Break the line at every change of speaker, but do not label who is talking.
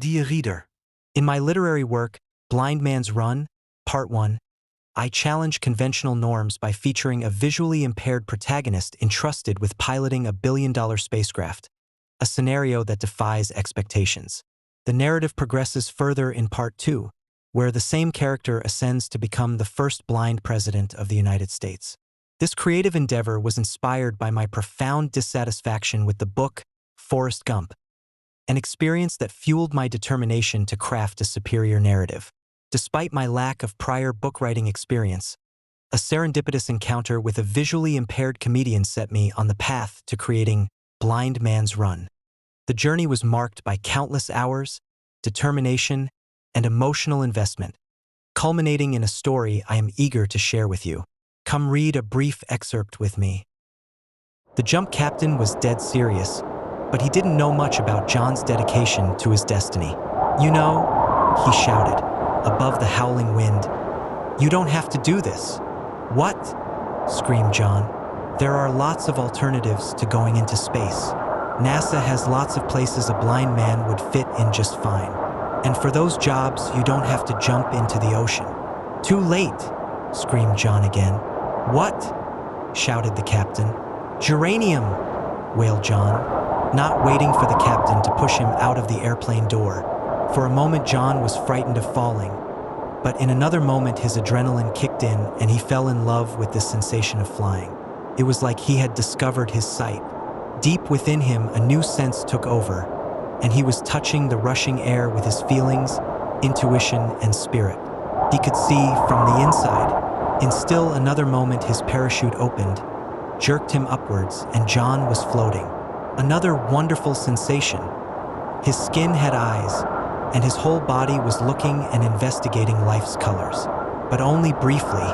Dear reader, in my literary work, Blind Man's Run, Part 1, I challenge conventional norms by featuring a visually impaired protagonist entrusted with piloting a billion-dollar spacecraft, a scenario that defies expectations. The narrative progresses further in Part 2, where the same character ascends to become the first blind president of the United States. This creative endeavor was inspired by my profound dissatisfaction with the book Forrest Gump, an experience that fueled my determination to craft a superior narrative. Despite my lack of prior book writing experience, a serendipitous encounter with a visually impaired comedian set me on the path to creating Blind Man's Run. The journey was marked by countless hours, determination, and emotional investment, culminating in a story I am eager to share with you. Come read a brief excerpt with me. The jump captain was dead serious, but he didn't know much about John's dedication to his destiny. "You know," he shouted, above the howling wind, "you don't have to do this." "What?" screamed John. "There are lots of alternatives to going into space. NASA has lots of places a blind man would fit in just fine. And for those jobs, you don't have to jump into the ocean." "Too late," screamed John again. "What?" shouted the captain. "Geranium," wailed John, not waiting for the captain to push him out of the airplane door. For a moment, John was frightened of falling, but in another moment, his adrenaline kicked in and he fell in love with the sensation of flying. It was like he had discovered his sight. Deep within him, a new sense took over, and he was touching the rushing air with his feelings, intuition, and spirit. He could see from the inside. In still another moment, his parachute opened, jerked him upwards, and John was floating. Another wonderful sensation. His skin had eyes, and his whole body was looking and investigating life's colors. But only briefly.